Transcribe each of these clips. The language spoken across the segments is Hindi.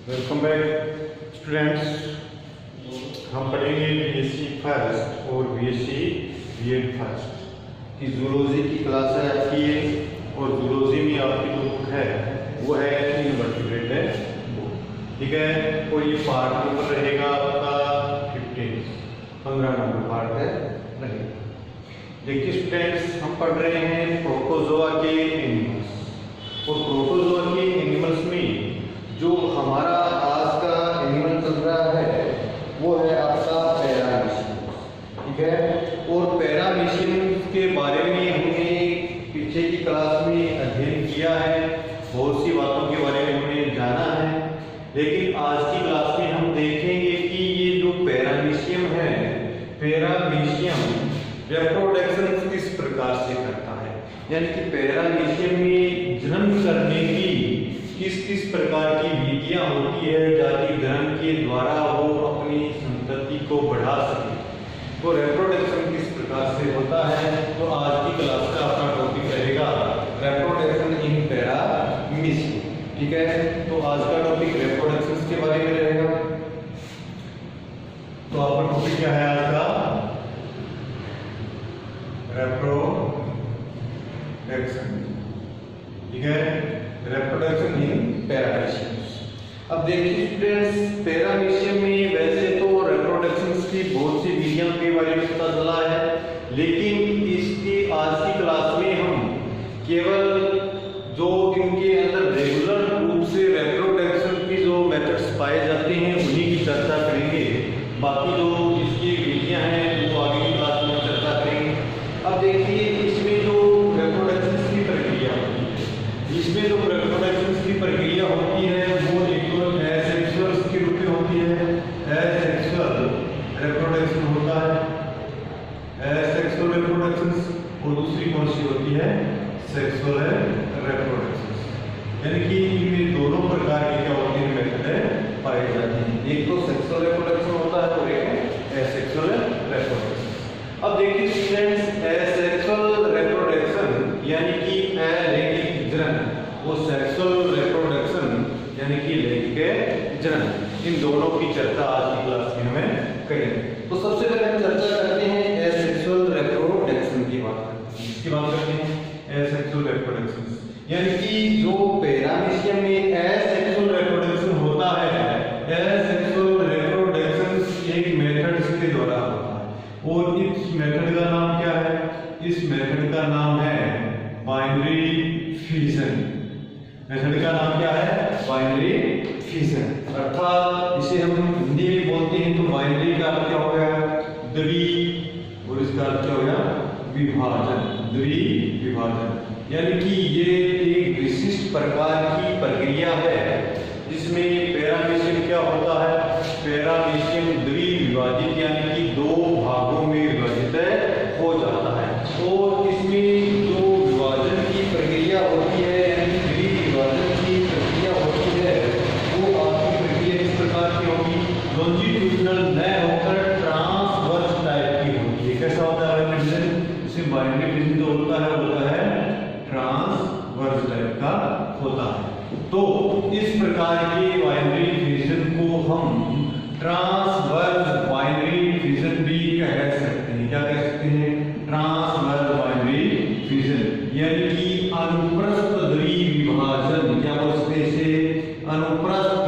Welcome back students. हम पढ़ेंगे बीएससी फर्स्ट और बीएससी बीएड फर्स्ट की जूलॉजी की क्लास है आपकी ये। और जूलॉजी में आपकी जो बुक है वो है इनवर्टिब्रेट बुक, ठीक है। और ये पार्ट नंबर रहेगा आपका 15 नंबर पार्ट है रहेगा। देखिए स्टूडेंट्स, हम पढ़ रहे हैं प्रोटोजोआ के एनिमल्स। और प्रोटोजोआ के एनिमल्स में जो हमारा आज का एनिमल चल रहा है वो है आपका पैरामीशियम, ठीक है। और पैरामीशियम के बारे में हमने पीछे की क्लास में अध्ययन किया है, बहुत सी बातों के बारे में हमने जाना है। लेकिन आज की क्लास में हम देखेंगे कि ये जो पैरामीशियम है, पैरामीशियम रिप्रोडक्शन किस प्रकार से करता है, यानी कि पैरामीशियम में जन्म करने की किस किस प्रकार की विधियां होती है ताकि जन्म के द्वारा वो अपनी संतति को बढ़ा सके। तो रिप्रोडक्शन किस प्रकार से होता है, तो आज की क्लास का अपना टॉपिक रहेगा रिप्रोडक्शन इन पैरामीशियम, ठीक है। तो आज का टॉपिक रिप्रोडक्शन के बारे में रहेगा। तो आपका टॉपिक क्या है आज का? रिप्रोडक्शन, ठीक है। Reproduction in paramecium. अब देखिए स्टूडेंट्स, पैरामीशियम में वैसे तो रिप्रोडक्शन की बहुत सी विधियों के बारे में पता चला है, लेकिन इसकी आज की क्लास में हम केवल जो इनके अंदर रेगुलर रूप से रिप्रोडक्शन की जो मेथड्स पाए जाते हैं उन्हीं की चर्चा करेंगे। बाकी जो इसकी विधियां हैं वो आगे की क्लास में चर्चा करेंगे। अब देखिए इसमें जो रिप्रोडक्शन की प्रक्रिया होती है, इसमें जो रिप्रोडक्शन की प्रक्रिया होती है वो एक तो एसेक्सुअल के रूप में होती है। एसेक्सुअल रिप्रोडक्शन होता है, एसेक्सुअल रिप्रोडक्शन। और दूसरी कौन सी होती है? Sexual reproduction. यानी कि इनमें दोनों प्रकार के क्या होते हैं मेथड पाए जाते हैं। एक तो सेक्सुअल रिप्रोडक्शन होता है और एक एसेक्सुअल रिप्रोडक्शन। अब देखिए स्टूडेंट्स, एसेक्सुअल रिप्रोडक्शन यानी कि अलैंगिक जनन, वो सेक्सुअल रिप्रोडक्शन यानी कि लैंगिक जनन, इन दोनों की चर्चा आज की क्लास में हमें करेंगे। तो सबसे पहले हम चर्चा करते हैं एसेक्सुअल रिप्रोडक्शन की बात करते हैं एसेक्सुअल रिप्रोडक्शन। यानी कि जो पैरामीशियम में एसेक्सुअल रिप्रोडक्शन होता है, एसेक्सुअल रिप्रोडक्शन एक मेथड के द्वारा होता है। और इस मेथड का नाम क्या है? इस मेथड का नाम है बाइनरी फिजन। मेथड का नाम क्या है? Binary fission. अर्थात इसे हम हिंदी में बोलते हैं तो बाइनरी का अर्थ क्या हो गया? द्वि, और इसका अर्थ क्या हो गया? विभाजन, द्विविभाजन। यानी कि ये एक विशिष्ट प्रकार की प्रक्रिया है जिसमें पैरामीशियम क्या होता है? पैरामीशियम द्विविभाजित यानी कि दो भागों में विभाजित हो जाता है। और इसमें जो विभाजन की प्रक्रिया होती है, यानी द्विविभाजन की प्रक्रिया होती है, वो आपकी प्रक्रिया इस प्रकार की होगी, लॉन्जिट्यूडिनल न होकर ट्रांसवर्स टाइप की होती है। कैसा होता है डिवीजन? इसे बाइनरी डिवीजन जो होता है ट्रांसवर्स टाइप का होता है। तो इस प्रकार के बाइनरी डिवीजन को हम ट्रांसवर्स बाइनरी डिवीजन भी कह सकते हैं। क्या कह सकते हैं? ट्रांसवर्स बाइनरी डिवीजन, यानी कि अनुप्रस्थ द्विविभाजन। क्या बोल सकते हैं इसे? अनुप्रस्थ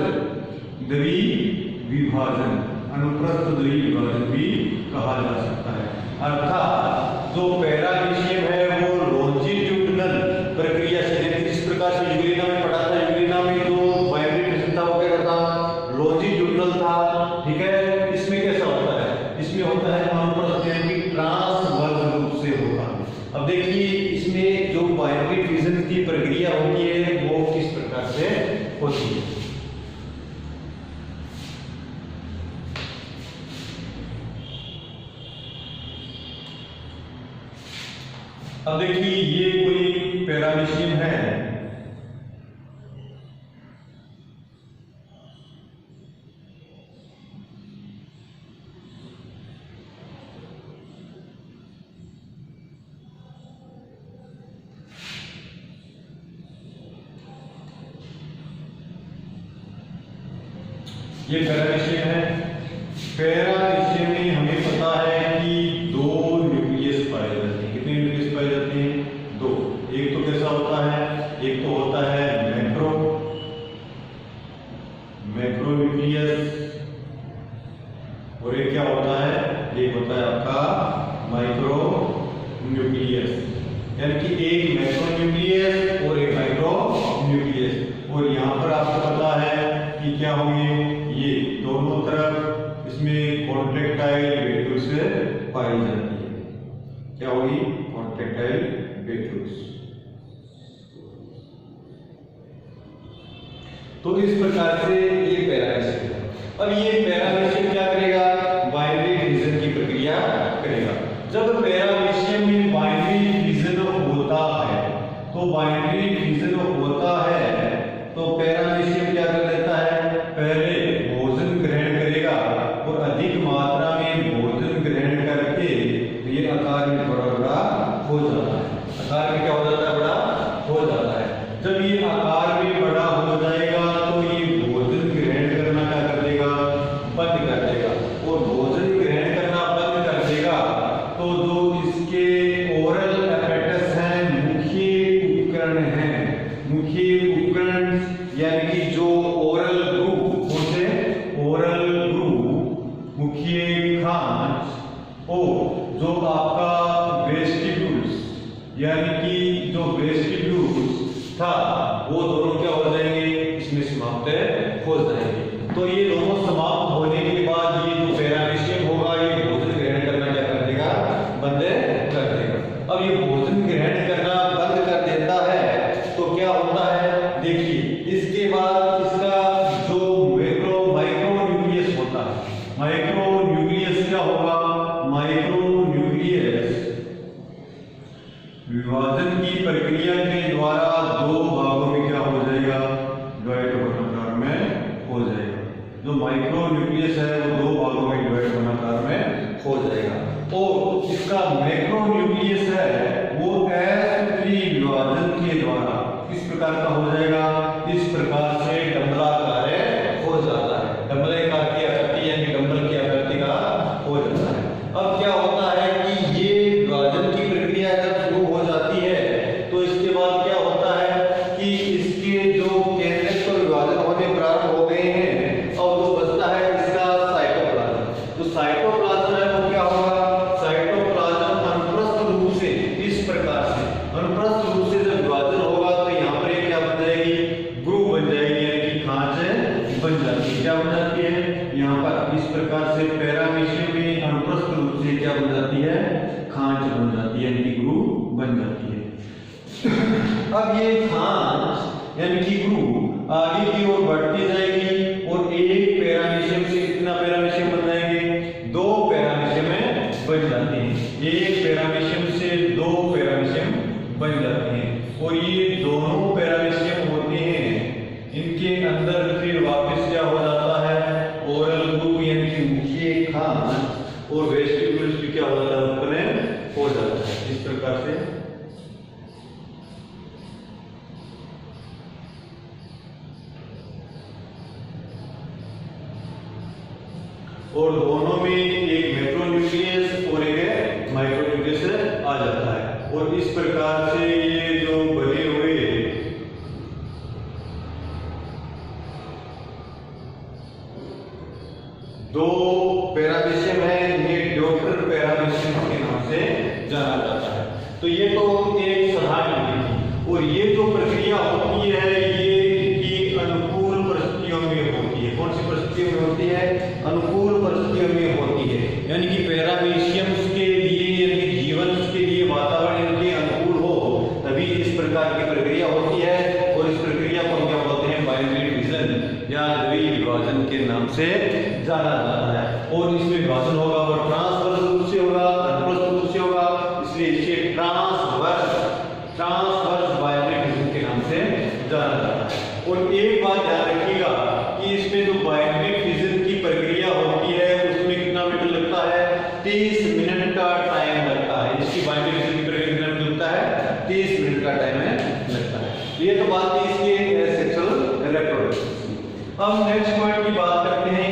द्विविभाजन, अनुप्रस्थ द्विविभाजन भी कहा जा सकता है। अर्थात जो पैरामीशियम है वो लॉन्जिट्यूडिनल प्रक्रिया से, जिस प्रकार से यूग्लिना में पढ़ा था, यूग्लिना में जो बाइनरी डिवीजन था वो क्या था? लॉन्जिट्यूडिनल था, ठीक है। इसमें कैसा होता है? इसमें होता है अनुप्रस्थ यानी कि ट्रांसवर्स रूप से होता है। अब देखिए इसमें जो बाइनरी डिवीजन की प्रक्रिया होती है वो किस प्रकार से होती है। अब देखिए ये कोई पैरामीशियम है, ये पैरामीशियम है। पैरामीशियम में हमें पता है कि 2 न्यूक्लियस पाए जाते हैं। कितने न्यूक्लियस पाए जाते हैं? 2। एक तो कैसा होता है? एक तो होता है मैक्रो न्यूक्लियस, और एक क्या होता है? एक होता है आपका माइक्रो न्यूक्लियस। यानी कि एक मैक्रो न्यूक्लियस और एक माइक्रो न्यूक्लियस। और यहाँ पर आपको पता है कि क्या होंगे, ये दोनों तरफ इसमें कॉन्ट्रैक्टाइल वैक्यूल्स पाई जाती है। क्या होगी? Contractile vacuoles. तो इस प्रकार से ये पैरामीशियम है। अब ये पैरामीशियम क्या करेगा? बाइनरी डिवीजन की प्रक्रिया करेगा। जब पैरामीशियम में बाइनरी डिवीजन होता है, तो बाइनरी डिवीजन होता है तो पैरामीशियम क्या कर देता है? पहले भोजन ग्रहण करेगा और अधिक मात्रा में भोजन ग्रहण करके ये आकार में बड़ा हो जाता है। आकार में क्या हो जाता है? बड़ा हो जाता है। जब ये आकार में बड़ा हो जाएगा तो ये भोजन ग्रहण करना क्या कर देगा? बंद कर देगा। और भोजन ग्रहण करना बंद कर देगा तो जो इसके ओरल एपेटस हैं, मुख्य उपकरण हैं, मुख्य उपकरण यानी कि जो ओरल ग्रूव होते, ओरल ग्रूव, मुख्य खांच और जो आपका वेस्टिब्यूल्स यानी कि जो वेस्टिब्यूल्स था वो दोनों क्या हो जाएंगे? इसमें समाप्त हो जाएंगे। तो ये दोनों समाप्त होने के बाद ये जो पैरामीशियम होगा ये भोजन ग्रहण करना क्या कर देगा? बंद कर देगा। अब ये भोजन ग्रहण करना बंद कर देता है तो क्या होता है? देखिए, इसके बाद इसका जो माइक्रो न्यूक्लियस होता है, माइक्रो न्यूक्लियस क्या होगा? माइक्रो न्यूक्लियस विभाजन की प्रक्रिया के द्वारा 2 भागों में क्या हो जाएगा? डिवाइड बनाकार में हो जाएगा। जो माइक्रो न्यूक्लियस है वो 2 भागों में डिवाइड बनाकार में हो जाएगा। और इसका मैक्रो न्यूक्लियस है वो S3 विभाजन के द्वारा किस प्रकार का हो जाएगा? इस प्रकार से डंबलाकार हो जाता है। डंबलाकार की आकृति यानी डंबल की आकृति का हो जाता है। अब क्या होता है कि ये विभाजन की प्रक्रिया जब शुरू हो जाती है तो इसके बाद क्या होता है कि इसके जो केंद्रक पर विभाजन होने प्रारंभ हो गए हैं और जो बचता है इसका साइटोप्लाज्म। जो साइटोप्लाज्म है वो क्या होगा? साइटोप्लाज्म अनुप्रस्थ रूप से इस प्रकार से अनुप्रस्थ रूप से जब विभाजन होगा तो यहाँ पर क्या बन जाएगी? ग्रूव बन जाएगी यानी कि खांच बन जाती है। क्या बन जाती है? यहाँ पर इस प्रकार से पैरामीशियम में अनुप्रस्थ रूप से क्या बन जाती है? खांच बन जाती है यानी कि ग्रूव बन जाती है। अब ये खांच यानी कि ग्रूव आगे की ओर बढ़ती जाएगी और एक पैरामीशियम से कितना पैरामीशियम बन जाएंगे? 2 पैरामीशियम बन जाते हैं। एक पैरामीशियम से 2 पैरामीशियम बन जाते हैं। और ये दोनों पैरामीशियम होते हैं, इनके अंदर फिर वापस क्या हो जाता है? ओरल ग्रूव यानी कि मुख्य खांच और वेस्टिब्यूल्स भी क्या हो जाता है? उत्पन्न हो जाता है। इस प्रकार से और दोनों में एक मैक्रो न्यूक्लियस और एक माइक्रो न्यूक्लियस आ जाता है। और इस प्रकार से ये जो बने हुए 2 पैरामीशियम है, ये ड्यूटर पैरामीशियम के नाम से जाना जाता है। तो ये तो एक साधारण विधि थी। और ये जो प्रक्रिया होती है ये की अनुकूल परिस्थितियों में होती है। कौन सी परिस्थितियों में होती है? अनुकूल परिस्थितियों में होती है। यानी कि पैरामीशियम के लिए यानी जीवन के लिए वातावरण इनके अनुकूल हो तभी इस प्रकार की प्रक्रिया होती है। और इस प्रक्रिया को क्या बोलते हैं? बाइनरी डिवीजन या द्वितीय विभाजन के नाम से जाना जाता है। और इसमें विभाजन होगा और ट्रांसवर्स रूप से होगा, अनुप्रस्थ रूप से होगा, इसलिए इसे ट्रांसवर्स बाइनरी डिवीजन के नाम से जाना जाता है। और एक बात ध्यान रखिएगा कि इसमें जो बाइनरी डिवीजन की प्रक्रिया होती है उसमें कितना मिनट लगता है? 30 मिनट का टाइम लगता है। इसकी बाइनरी डिवीजन की प्रक्रिया कितना मिनट लगता है? 30 मिनट का टाइम लगता है। ये तो बात थी इसके सेक्सुअल रिप्रोडक्शन। अब नेक्स्ट पॉइंट की बात करते हैं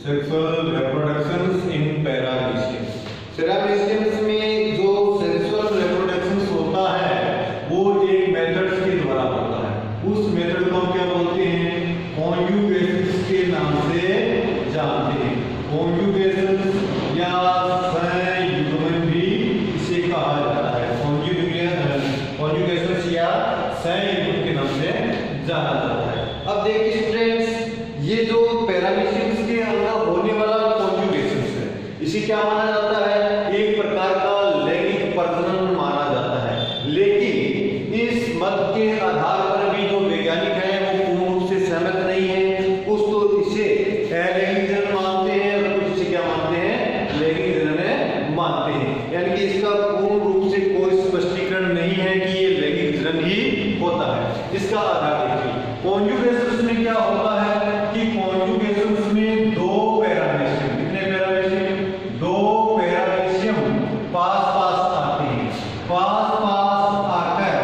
सेक्सुअल रिप्रोडक्शंस इन पैरामीशियम। पैरामीशियम्स में जो सेक्सुअल रिप्रोडक्शंस होता है वो एक मेथड्स के द्वारा होता है। उस मेथड को क्या बोलते हैं? कॉन्जुगेशंस के नाम से जानते हैं। कॉन्जुगेशंस या संयुग्मन भी इसे कहा जाता है। कॉन्जुगेशंस या संयुग्मन के नाम से जाना जाता है। अब देखिए स्टूडेंट्स, ये जो पैरामीशियम्स के अंदर होने वाला कॉन्जुगेशंस है, इसे क्या माना जाता है? एक प्रकार का लैंगिक प्रजनन माना जाता है। लेकिन इस मत के आधार पर भी जो वैज्ञानिक हैं वो पूर्ण रूप से सहमत नहीं है। कुछ तो इसे अलैंगिक जनन मानते हैं और कुछ इसे क्या मानते हैं? लैंगिक जनन मानते हैं। यानी कि इसका पूर्ण रूप से कोई स्पष्टीकरण नहीं है कि ये लैंगिक जनन ही होता है। इसका आधार देखिए, कॉन्जुगेशंस में क्या होता है कि कॉन्जुगेशंस में दो पैरामीशियम, कितने पैरामीशियम? दो पैरामीशियम पास पास आते हैं। पास पास आकर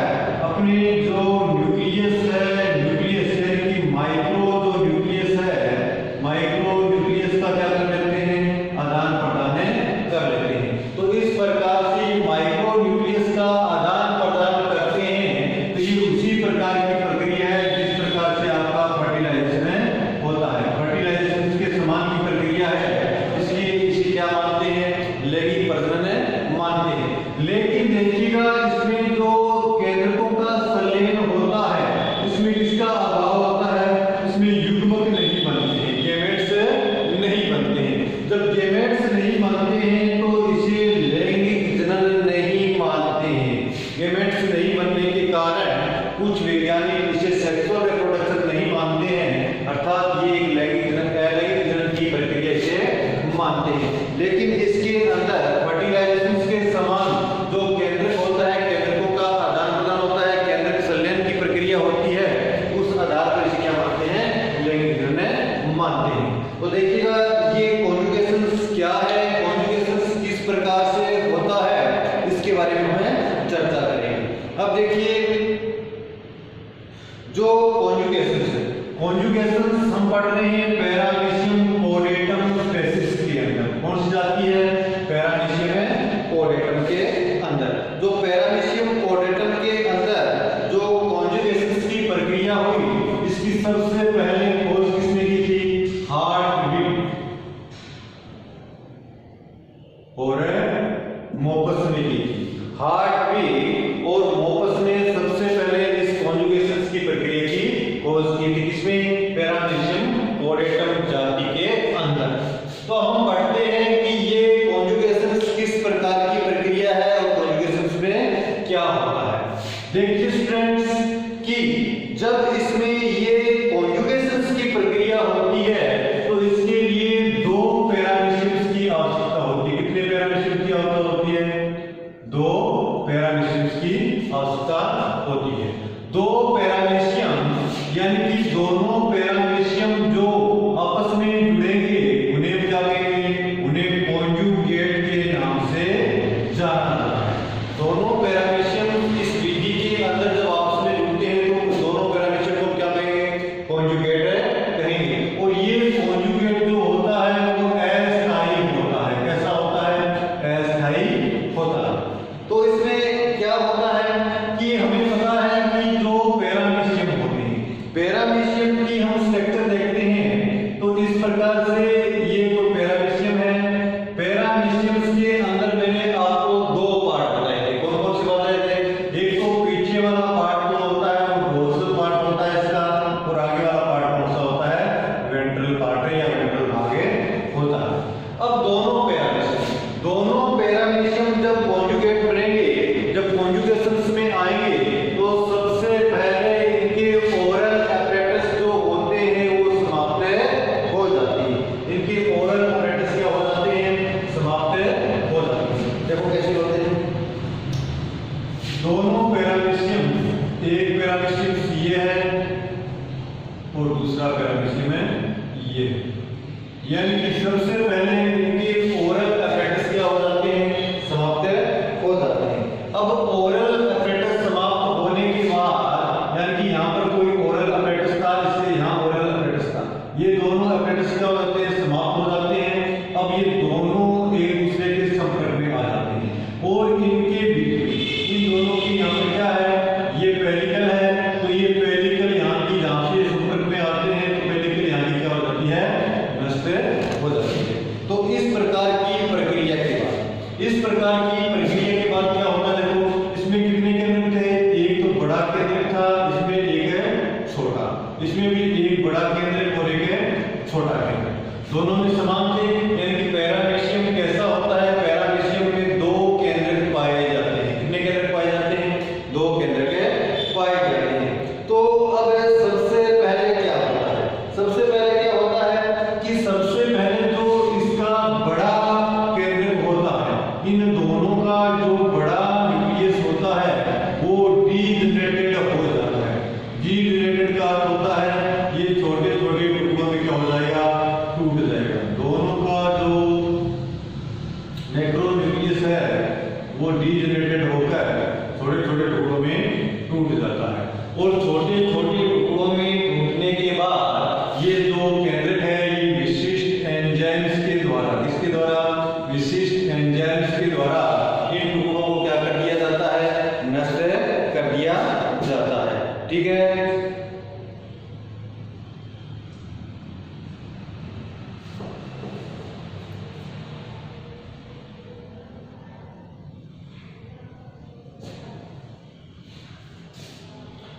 अपने जो न्यूक्लियस है, न्यूक्लियस यानी कि माइक्रो जो न्यूक्लियस है, माइक्रो न्यूक्लियस का क्या कर लेते हैं? आदान प्रदान कर लेते हैं। तो इस प्रकार से माइक्रो न्यूक्लियस का आदान प्रदान करते हैं। तो ये उसी प्रकार की प्रक्रिया है जिस प्रकार से आपका फर्टिलाइजेशन होता है। फर्टिलाइजेशन के समान की प्रक्रिया है, इसलिए इसे क्या मानते हैं? लैंगिक प्रजनन मानते हैं। लेकिन देखिएगा, इसमें जो केंद्रकों का संलयन होता है इसमें किसका अभाव होता है? इसमें युग्मक नहीं बनते हैं, गैमेट्स नहीं बनते हैं। जब गैमेट्स नहीं बनते हैं तो इसे लैंगिक जनन नहीं मानते हैं। गैमेट्स नहीं बनने के कारण कुछ वैज्ञानिक इसे सेक्सुअल रिप्रोडक्शन नहीं मानते हैं, अर्थात ये एक लैंगिक जनन की प्रक्रिया से मानते हैं। लेकिन इसके अंदर फर्टिलाइजेशन के समान जो केंद्रक होता है, केंद्रकों का आदान प्रदान होता है, केंद्रक संलयन की प्रक्रिया होती है, उस आधार पर इसे क्या मानते हैं? लैंगिक जनन मानते हैं। तो देखिएगा, ये कॉन्जुगेशंस क्या है, कॉन्जुगेशंस किस प्रकार से होता है, इसके बारे में हम चर्चा करेंगे। अब देखिए, जो कॉन्जुगेशंस है, कॉन्जुगेशंस हम पढ़ रहे हैं पैरामीशियम कोडेटम स्पेसिस के अंदर। कौन सी जाती है? पैरामीशियम कोडेटम के अंदर। जो पैरामीशियम कोडेटम के अंदर जो कॉन्जुगेशंस की प्रक्रिया हुई, इसकी सबसे पहले खोज किसने की थी? हार्टविग और मोपस ने की थी। हार्टविग और मोपस ने सबसे पहले इस कॉन्जुगेशंस की प्रक्रिया की खोज की थी। किसमें? पैरामीशियम कोडेटम जाति के अंदर। तो हम पढ़ते हैं कि ये कॉन्जुगेशंस किस प्रकार की प्रक्रिया है और कॉन्जुगेशंस में क्या होता है। देखिए स्टूडेंट्स कि जब इसमें ये कॉन्जुगेशंस की प्रक्रिया होती है तो इसके लिए दो पैरामीशियम्स की आवश्यकता होती है। कितने पैरामीशियम्स की आवश्यकता होती है? दो पैरामीशियम्स की आवश्यकता होती है। दो पैरामीशियम यानी कि दोनों पैरामीशियम जो आपस में जुड़ेंगे उन्हें क्या कहेंगे? उन्हें कॉन्जुगेट के नाम से जाना जाता है। दोनों पैरामीशियम इस विधि के अंदर जब आपस में जुड़ते हैं तो दोनों पैरामीशियम को क्या कहेंगे? कॉन्जुगेट कहेंगे। और ये कॉन्जुगेट जो होता है वो अस्थायी होता है। कैसा होता है? अस्थायी होता है। तो इसमें क्या होता है कि हमें पता है कि जो पैरामीशियम होते हैं, पैरामीशियम की हम स्ट्रक्चर देखते हैं तो इस प्रकार से ये जो पैरामीशियम है, पैरामीशियम्स के अंदर मैंने आपको दो पार्ट बताए थे। कौन कौन से बताए थे? एक तो पीछे वाला पार्ट जो होता है वो डोर्सल पार्ट होता है इसका, और आगे वाला पार्ट कौन सा होता है? वेंट्रल पार्ट है या वेंट्रल भाग होता है। अब दोनों पैरामीशियम जब कॉन्जुगेट बनेंगे, जब कॉन्जुगेशंस में आएंगे तो सबसे पहले इनके ओरल apparatus जो होते हैं वो समाप्त हो जाती है। इनके ओरल apparatus क्या हो जाते हैं? समाप्त हो जाते हैं। देखो कैसे होते हैं दोनों पैरामीशियम। एक पैरामीशियम ये है और दूसरा पैरामीशियम है ये। यानी कि सबसे पहले इनके ओरल apparatus क्या हो जाते हैं? समाप्त हो जाते हैं। अब ओरल apparatus समाप्त होने के बाद, यानी कि यहाँ पर कोई ओरल apparatus था, इसलिए यहाँ ओरल apparatus था, ये दोनों apparatus क्या हो जाते हैं? समाप्त हो जाते हैं। प्रकार की प्रक्रिया के बाद क्या होगा, देखो इसमें कितने केंद्र थे, एक तो बड़ा केंद्र था, इसमें एक है छोटा, इसमें भी एक बड़ा केंद्र और एक है छोटा केंद्र, दोनों में समान थे। यानी कि पैरामीशियम कैसा होता है, पैरामीशियम में दो केंद्र पाए जाते हैं। कितने केंद्र पाए जाते हैं, दो केंद्र के पाए जाते हैं। तो अब सबसे पहले क्या होता है, सबसे पहले क्या होता है कि सबसे पहले जो इसका बड़ा केंद्र होता है, इन दोनों का जो बड़ा न्यूक्लियस होता है वो डीजनरेटेड हो जाता है। डीजनरेटेड का अर्थ होता है ये छोटे छोटे टुकड़ों में क्या हो जाएगा, टूट जाएगा। दोनों का जो मैक्रो न्यूक्लियस है वो डीजनरेटेड होकर छोटे छोटे टुकड़ों में टूट जाता है, और छोटे छोटे टुकड़ों में टूटने के बाद ये जो केंद्र है ये विशिष्ट एंजाइम्स के द्वारा, इसके द्वारा विशिष्ट एंजाइम्स के द्वारा इन टुकड़ों को क्या कर दिया जाता है, नष्ट कर दिया जाता है। ठीक है,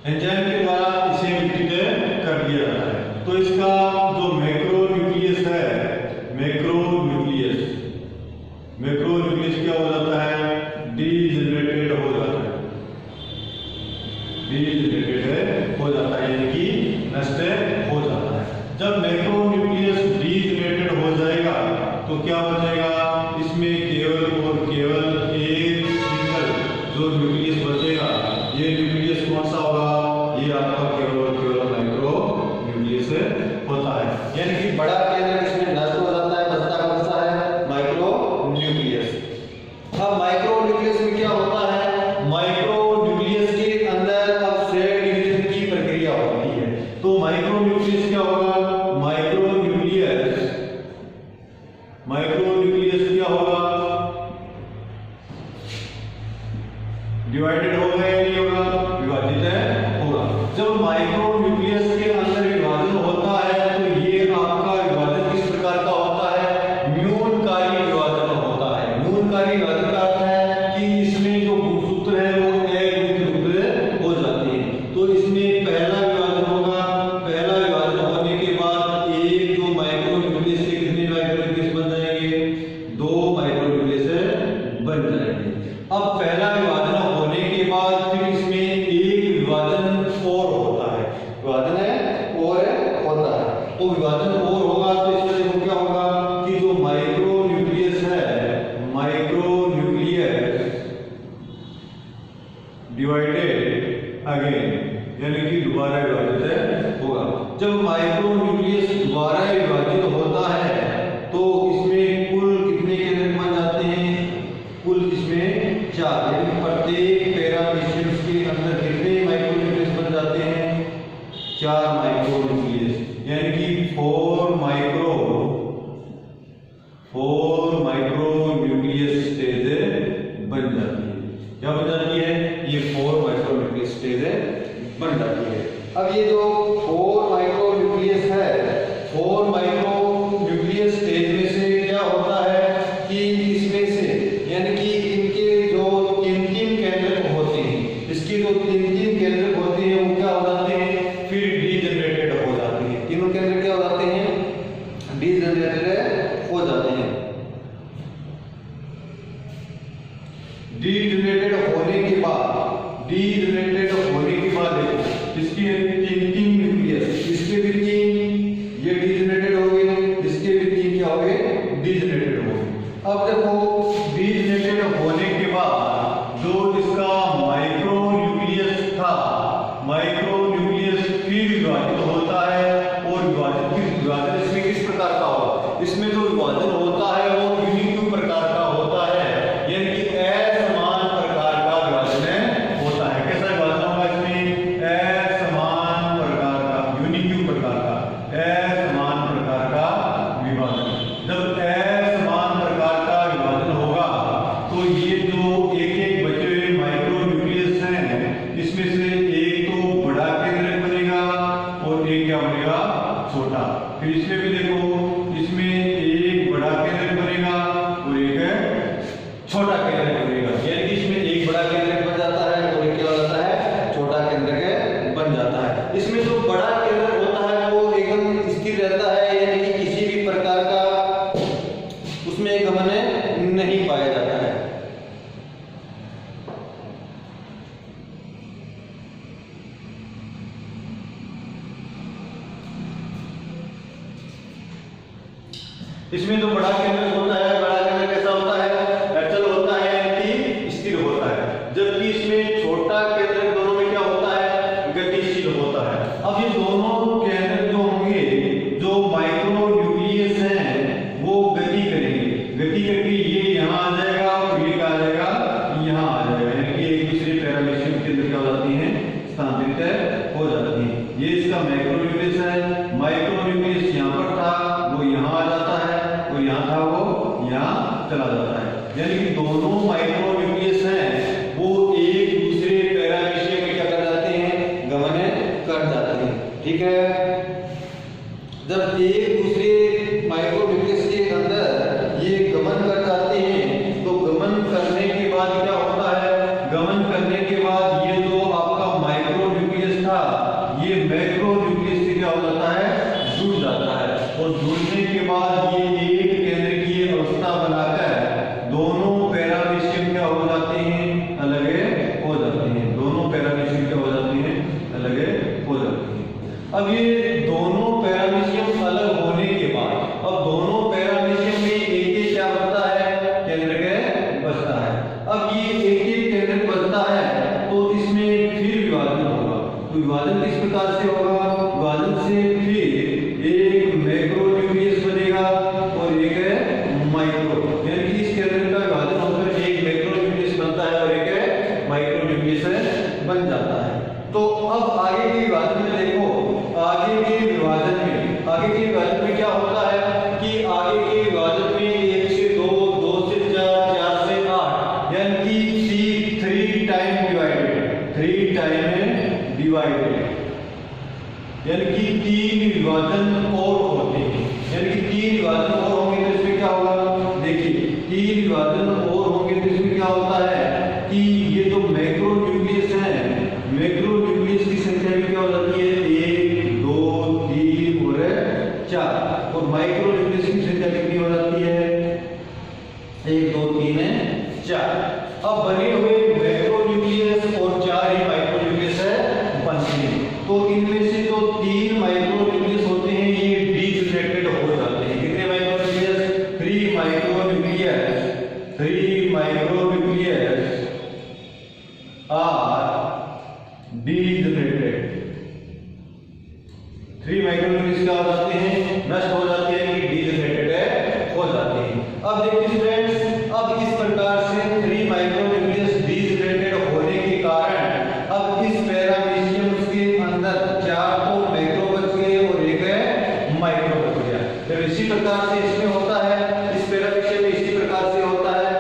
एंजाइम के द्वारा इसे विघटित कर दिया जाता है। तो इसका जो मैक्रो न्यूक्लियस है, मैक्रो न्यूक्लियस क्या हो जाता है, डीजनरेटेड हो जाता है, डीजनरेटेड हो जाता है, यानी कि नष्ट हो जाता है। जब मैक्रो न्यूक्लियस डीजनरेटेड हो जाएगा तो क्या हो जाएगा, इसमें केवल और केवल एक सिंगल जो न्यूक्लियस बचेगा, ये न्यूक्लियस कौन सा होगा, ये आपका केवल और केवल माइक्रो न्यूक्लियस होता है। यानी कि बड़ा केंद्र इसमें नष्ट हो जाता है, बचता कौन सा है, माइक्रो न्यूक्लियस। अब माइक्रो न्यूक्लियस में क्या होता है, माइक्रो न्यूक्लियस के अंदर अब सेल डिवीजन की प्रक्रिया होती है। तो माइक्रो न्यूक्लियस क्या होगा, माइक्रो न्यूक्लियस क्या होगा, डिवाइडेड होगा या नहीं होगा, विभाजित होगा। जब माइक्रो न्यूक्लियस के अंदर विभाजन होता है तो ये आपका विभाजन किस प्रकार का होता है, न्यूनकारी विभाजन होता है। न्यूनकारी विभाजन का अर्थ है कि इसमें जो गुणसूत्र है वो एक हो जाते हैं। तो इसमें पहला विभाजन होगा, पहला विभाजन होने के बाद एक जो माइक्रो न्यूक्लियस से कितने माइक्रो न्यूक्लियस बन जाएंगे, दो माइक्रो न्यूक्लियस बन जाएंगे। अब पहला विभाजन होने के बाद फिर इसमें एक विभाजन और होता है, विभाजन है और होता है। तो विभाजन और होगा तो इसमें देखो क्या होगा कि जो माइक्रो न्यूक्लियस है, माइक्रो न्यूक्लियस डिवाइडेड अगेन, यानी कि दोबारा विभाजित होगा। जब माइक्रो न्यूक्लियस दोबारा विभाजित होता है तो इसमें कुल कितने केंद्र बन जाते हैं, कुल इसमें 4, यानी प्रत्येक पैरामीशियम के अंदर कितने माइक्रो न्यूक्लियस बन जाते हैं, 4 माइक्रो न्यूक्लियस, यानी कि 4 माइक्रो न्यूक्लियस स्टेज बन जाती है। क्या बन जाती है, ये 4 माइक्रो न्यूक्लियस स्टेज बन जाती है। अब ये जो 4 माइक्रो न्यूक्लियस है, 4 माइक्रो न्यूक्लियस स्टेज में से क्या होता है कि इसमें से यानी कि इनके जो 3 केंद्र होते हैं, इसके जो 3 केंद्र होते हैं वो क्या हो जाते हैं, फिर डीजनरेटेड हो जाते हैं। तीनों केंद्र क्या हो जाते हैं, डीजनरेटेड हो जाते हैं। डीजनरेटेड होने के बाद देखो इसके 3 न्यूक्लियस, इसके भी 3 ये डीजनरेटेड हो गए, इसके भी 3 क्या हो गए, डीजनरेटेड हो गए। अब देखो डीजनरेटेड होने के बाद जो इसका माइक्रो न्यूक्लियस था, माइक्रो न्यूक्लियस फिर विभाजित होता है, और विभाजन इसमें किस प्रकार का होगा, इसमें जो विभाजन होता है वो यूनिक्यू प्रकार का होता है, यानी कि असमान प्रकार का विभाजन होता है। कैसा विभाजन होगा इसमें, असमान प्रकार का, यूनिक्यू प्रकार का, असमान प्रकार का विभाजन। जब असमान प्रकार का विभाजन होगा छोटा केंद्रक बनेगा, यानी कि इसमें एक बड़ा केंद्रक बन जाता है और एक क्या हो जाता है, छोटा केंद्रक बन जाता है। इसमें जो बड़ा केंद्रक होता है वो एकदम स्थिर रहता है, यानी कि किसी भी प्रकार का उसमें गमन नहीं पाया जाता है। इसमें जो बड़ा केंद्रक होता है, बड़ा केंद्रक कैसा होता है, अचल होता है, यानी कि स्थिर होता है, जबकि इसमें छोटा केंद्रक दोनों में क्या होता है, गतिशील होता है। अब ये दोनों केंद्रक जो होंगे, जो माइक्रो न्यूक्लियस हैं, वो गति करेंगे, गति करके ये यहाँ आ जाएगा और ये आ जाएगा, यहाँ आ जाएगा, यानी कि एक दूसरे पैरामीशियम के अंदर क्या हो जाती हैं, स्थानांतरित हो जाती हैं। ये इसका मैक्रो न्यूक्लियस है, माइक्रो न्यूक्लियस यहाँ पर था, वो यहाँ आ जाता है, वो यहाँ था, वो यहाँ चला जाता है, यानी कि दोनों माइक्रो न्यूक्लियस हैं वो एक दूसरे पैरामीशियम में क्या कर जाते हैं, गमन कर जाते हैं। ठीक है, जब एक दूसरे माइक्रो न्यूक्लियस के अंदर ये गमन कर जाते हैं, तो गमन करने के बाद क्या होता है, गमन करने के बाद ये जो आपका माइक्रो न्यूक्लियस था, ये मैक्रो न्यूक्लियस से क्या हो जाता है, जुड़ जाता है, और जुड़ने के बाद ये एक केंद्रकीय अवस्था बनाकर दोनों पैरामीशियम क्या हो जाते हैं, अलग हो जाते हैं, दोनों पैरामीशियम क्या हो जाते हैं, अलग हो जाते हैं। अब ये दोनों पैरामीशियम अलग होने के बाद अब दोनों पैरामीशियम में एक एक क्या बनता है, केंद्रक बचता है। अब ये एक एक केंद्रक बचता है तो इसमें फिर विभाजन होगा, तो विभाजन किस प्रकार से होगा, विभाजन से फिर एक मैक्रो न्यूक्लियस बनेगा और एक माइक्रो, यानी कि इस केंद्रक का विभाजन होकर एक मैक्रो न्यूक्लियस बनता है और एक माइक्रो न्यूक्लियस बन जाता है। तो अब आगे के विभाजन में देखो, आगे के विभाजन में क्या होता है कि आगे के विभाजन में 1 से 2, 2 से 4, 4 से 8, यानी कि 3 टाइम डिवाइडेड, यानी कि 3 विभाजन और होते हैं, यानी कि 3 विभाजन और होंगे तो इसमें क्या होगा, देखिए 3 विभाजन और होंगे तो इसमें क्या होता है कि ये जो मैक्रो न्यूक्लियस है, मैक्रो न्यूक्लियस की संख्या भी क्या हो जाती है, 1, 2, 3 और 4, और माइक्रो न्यूक्लियस की संख्या कितनी हो जाती है, 1, 2, 3, 4। अब बने हुए मैक्रो न्यूक्लियस और 4 ही माइक्रो न्यूक्लियस बनते हैं, तो इनमें से जो 3 माइक्रो न्यूक्लियस होते हैं ये डीजनरेटेड हो जाते हैं। कितने micro nucleus, 3 micro nucleus, 3 micro nucleus are degenerated, 3 micro nucleus क्या हो जाते हैं, नष्ट हो जाते हैं, कि डीजनरेटेड हो जाते हैं। अब देखिए फ्रेंड्स, अब इस प्रकार से 3 माइक्रो न्यूक्लियस डीजनरेटेड होने के कारण अब इस पैरामीशियम के अंदर 4 तो मैक्रो बच गए और एक माइक्रो बच गया। फिर इसी प्रकार से इसमें होता है, इस पैरामीशियम में इसी प्रकार से होता है,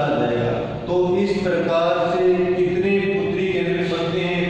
चला जाएगा। तो इस प्रकार से कितने पुत्री केंद्र बनते हैं,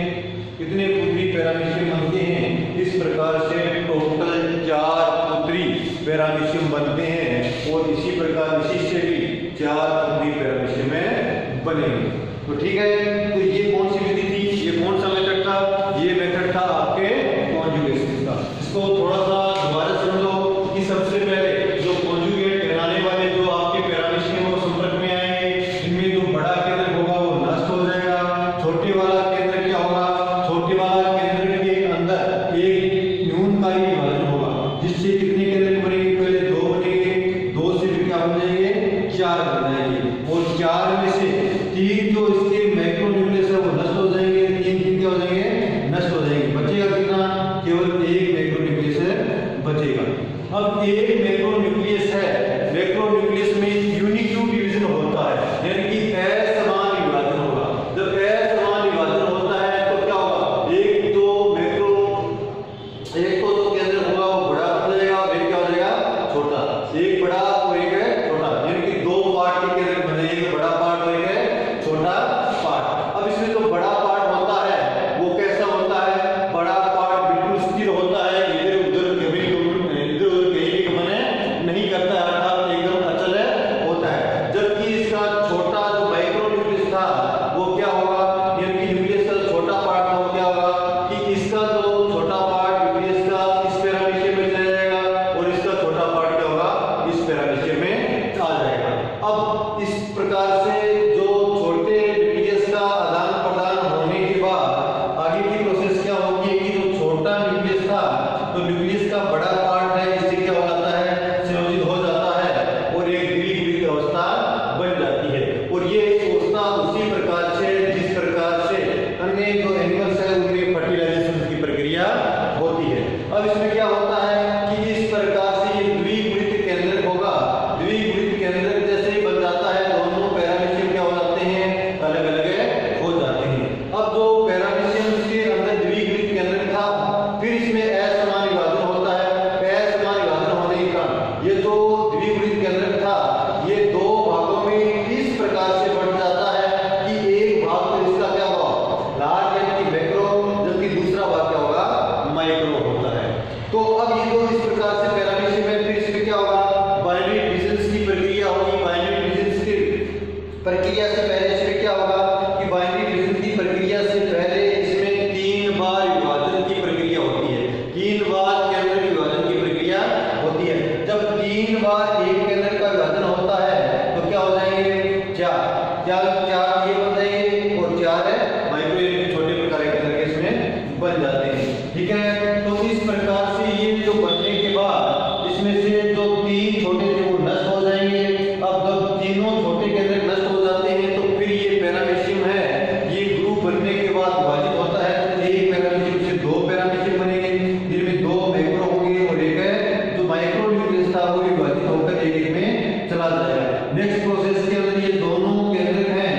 कितने पुत्री पैरामीशियम बनते हैं, इस प्रकार से टोटल 4 पुत्री पैरामीशियम बनते हैं और इसी प्रकार इसी से भी 4 पुत्री पैरामीशियम में बनेंगे। तो ठीक है, तो ये कौन सी विधि थी, ये कौन सा मेथड था, ये मेथड था आपके कॉन्जुगेशन का। इसको थोड़ा सा दोबारा समझो कि सबसे पहले जो कॉन्जुगेट कहलाने वाले जो आपके पैरामीशियम और संपर्क में आएंगे, इनमें जो बड़ा केंद्र होगा वो नष्ट हो जाएगा। छोटे वाला केंद्र क्या होगा, छोटे वाला केंद्र के अंदर एक न्यूनकारी विभाजन होगा, जिससे कितने केंद्र बनेंगे, पहले 2 बनेंगे, 2 से फिर क्या बन जाएंगे, 4 बन जाएंगे और 4 में से 3 जो इसके मैक्रोन्यूक्लियस है वो नष्ट हो जाएंगे, 3 क्या हो जाएंगे, नष्ट हो जाएंगे। बचेगा कितना, केवल एक मैक्रोन्यूक्लियस बचेगा। अब एक मैक्रोन्यूक्लियस है, मैक्रोन्यूक्लियस में यूनिक्यू डिवीजन होता है, यानी कि असमान विभाजन होगा। जब असमान विभाजन होता है तो क्या होगा, एक तो जो केंद्र होगा वो बड़ा बन जाएगा और एक क्या हो जाएगा, छोटा। एक बड़ा और एक है छोटा, यानी कि 2 पार्ट के केंद्र बन जाएंगे, बड़ा पार्ट और एक है छोटा पार्ट। अब इसमें जो बड़ा पार्ट होता है वो कैसा होता है, बड़ा पार्ट बिल्कुल स्थिर होता है, इधर उधर कहीं भी गमन नहीं करता है, अर्थात एकदम अचल होता है। जबकि इसका छोटा जो माइक्रोन्यूक्लियस था वो क्या होगा, यानी कि न्यूक्लियस का छोटा पार्ट था वो क्या होगा कि इसका जो छोटा पार्ट न्यूक्लियस का इस पैरामीशियम में चला जाएगा और इसका छोटा पार्ट क्या होगा, इस पैरामीशियम में आ जाएगा। अब इस प्रकार से जो छोटे न्यूक्लियस का आदान प्रदान होने के बाद आगे की प्रोसेस क्या होगी कि जो छोटा न्यूक्लियस था तो न्यूक्लियस का बड़ा पार्ट है, इससे क्या हो जाता है, संयोजित हो जाता है और एक द्विगुणित अवस्था बन जाती है। और ये अवस्था उसी प्रकार से जिस प्रकार से अन्य जो एनिमल्स है उनमें फर्टिलाइजेशन की प्रक्रिया होती है। अब इसमें क्या होता है कि इस प्रकार से ये द्विगुणित केंद्र होगा, द्विगुणित केंद्र जैसे ही बन जाता है दोनों पैरामीशियम क्या हो जाते हैं, अलग अलग हो जाते हैं। अब जो पैरामीशियम के अंदर द्विगुणित केंद्र था, फिर इसमें असमान विभाजन होता है। असमान विभाजन होने के कारण ये जो द्विगुणित केंद्र था ये 2 भागों में इस प्रकार से बढ़ जाता है कि एक भाग तो इसका क्या होगा, लार्ज यानी कि मैक्रो, जबकि दूसरा भाग क्या होगा, माइक्रो होता है। तो अब ये जो इस प्रकार से पैरामीशियम है, फिर इसमें क्या होगा, बाइनरी डिविजन की प्रक्रिया होगी। बाइनरी डिविजन की प्रक्रिया से पहले इसमें क्या होगा कि बाइनरी डिविजन की प्रक्रिया से पहले इसमें 3 बार विभाजन की प्रक्रिया होती है, 3 बार केंद्र विभाजन की प्रक्रिया होती है। जब 3 बार एक केंद्र का विभाजन होता है तो क्या हो जाएंगे, 4 ये बन जाएंगे और 4 है माइक्रो यानी कि छोटे प्रकार के केंद्र के इसमें बन जाते हैं। ठीक है, तो इस प्रकार से ये जो बनने के बाद इसमें से जो 3 छोटे थे वो नष्ट हो जाएंगे। अब जब तीनों छोटे केंद्र नष्ट हो जाते हैं तो फिर ये पैरामीशियम है, ये ग्रुप बनने के बाद विभाजित होता है। तो एक पैरामीशियम से 2 पैरामीशियम बनेंगे, जिनमें 2 मैक्रो होंगे और एक है जो माइक्रो न्यूक्लियस था वो विभाजित होकर एक में चला जाएगा। नेक्स्ट प्रोसेस के अंदर ये दोनों केंद्र हैं,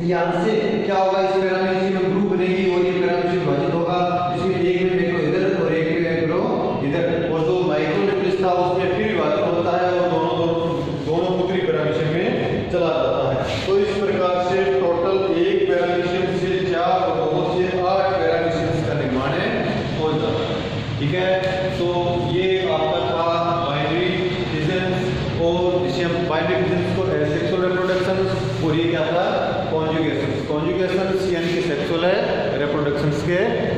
यहाँ से क्या होगा, इस पैरामीशियम